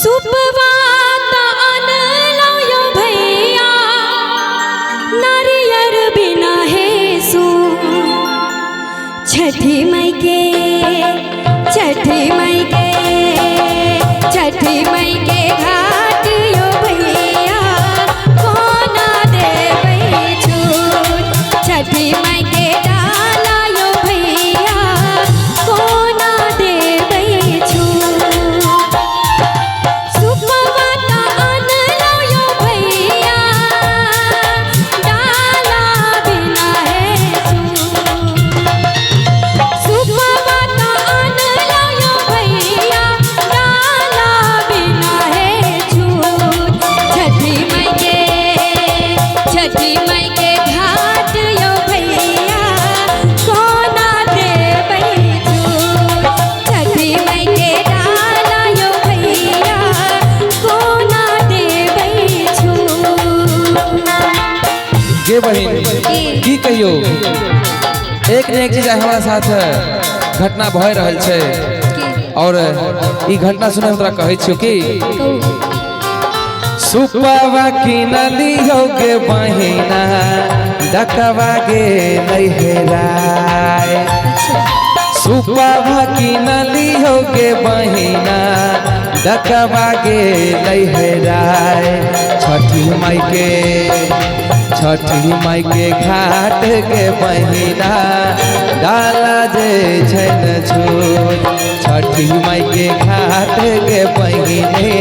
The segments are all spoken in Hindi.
सुपवाता अनलो यो भैया नारियर बिना है सो छठी मई के घाट यो भैया कोना देबै छूट छठी मई के डाला यो भैया कोना देबै छूट सुपवाता अनलो यो भैया डाला बिना है छूट सुपवाता अनलो यो भैया डाला बिना है छूट छठी मई के घाट यो भैया कोना देबै छूट छठी मई के डाला यो भैया कोना देबै छूट। गे बहिन की कहियो एक ने एक चीज हमारा साथ घटना भय रहल छै और ई घटना सुने हम तोरा कहै छियो कि सुपवा की नली हो गे बहिना डकवा गे नैहराय सुपवा की नली हो गे बहिना डकवा गे नैहराय छठी माई के घाट के बहिना डाला जे छन छूट छठी माई के घाट के बहिने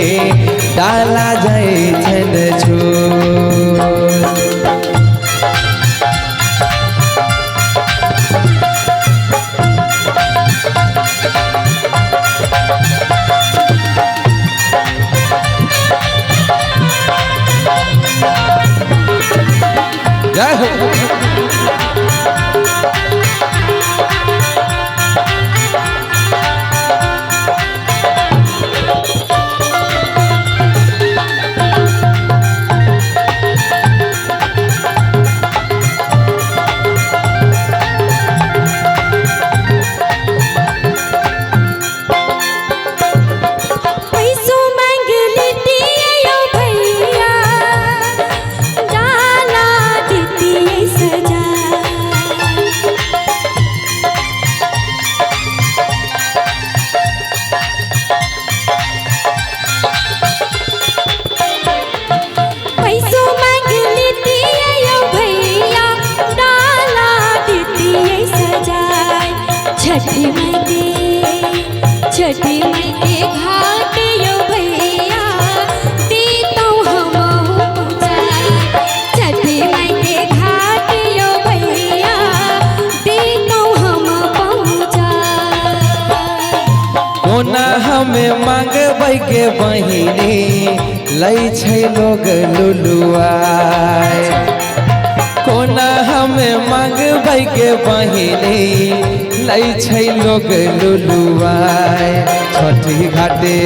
डाला जे छन छूट। जय हो पैसो मांग लेती यो भैया डाला देती सजा पैसो मांग लेती यो भैया डाला देती सजाए छठी मई के घाट यो भैया देतौ हम पहुँचाई छठी मई के घाट यो भैया देतौ हम पहुँचाई कोना हमें मांगबै के बहिनी लै छै लोग लुलुआय कोना हमें मांगबै के बहिनी लै छै लोग लुलुआय छठी घाटे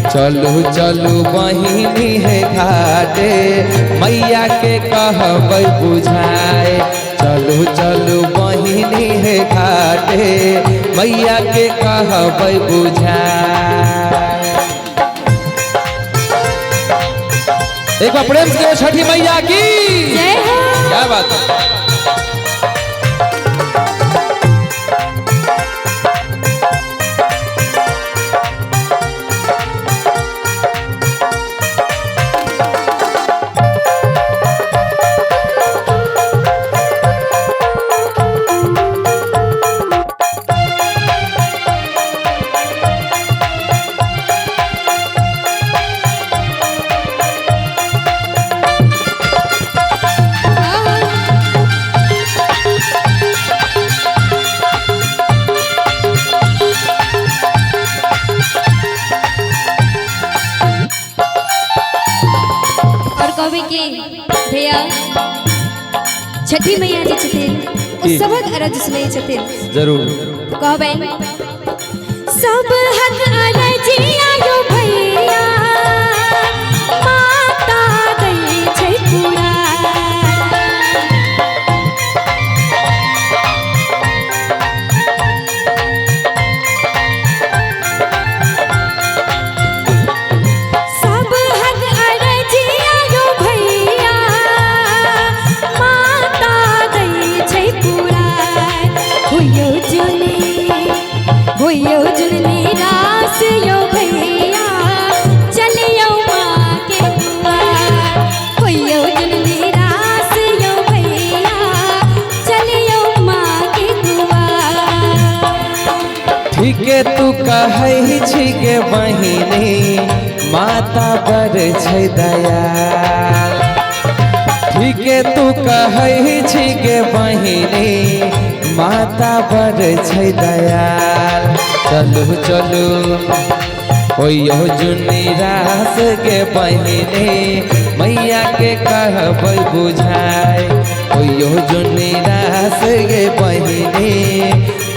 चलू चलू बहिनी है घाटे मैया के कहबै बुझाए चलू चलू बहिनी है घाटे मैया के कहबै बुझाए। एक बार प्रेम से छठी मैया की जय हो। क्या बात है। भैया छठी मैया जी छथिन सबक अरज सुनै छथिन जरूर कहबै सब हक अरजिया यो भैया माता दै छै पूरा होइयो जुन निराश यो भैया चलियो माँ के द्वार होइयो जुन निराश यो भैया चलियो माँ के द्वार ठीके तू कहै छी गे बहिनी माता बड़ छै दयाल ठीके तू कहै छी गे बहिनी माता बड़ छै दयाल चलू चलू होइयो जुन निराश गे बहिनी मैया के कहबै बुझाय होइयो जुन निराश गे बहिनी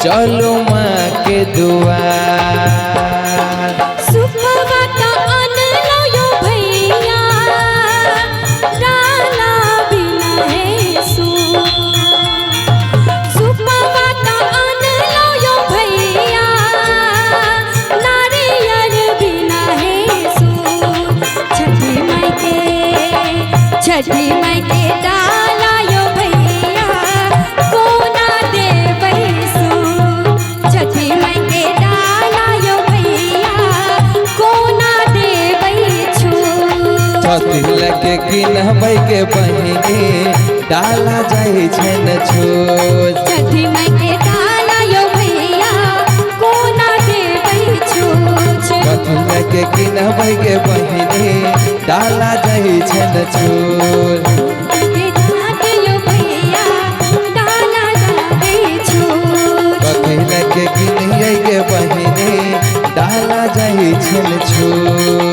चलू माँ के दुआर सुखवा का अनलो यो भैया डाला बिना है सो सुखवा का अनलो यो भैया नारियल बिना है सो छठी माई के डाला यो भैया कोना देबै सो छठी माई के डाला यो भैया कोना देबै छो छठी लगे गिनबै के बहिनी डाला जाइ छै न छोट छठी माई के डाला यो भैया कोना देबै छो छठी लगे गिनबै के बहिनी डाला जाइ छै न छोट के डाला यो भैया डाला देबै छो छठी लगे गिनियै के बहिनी डाला जाइ छै न छोट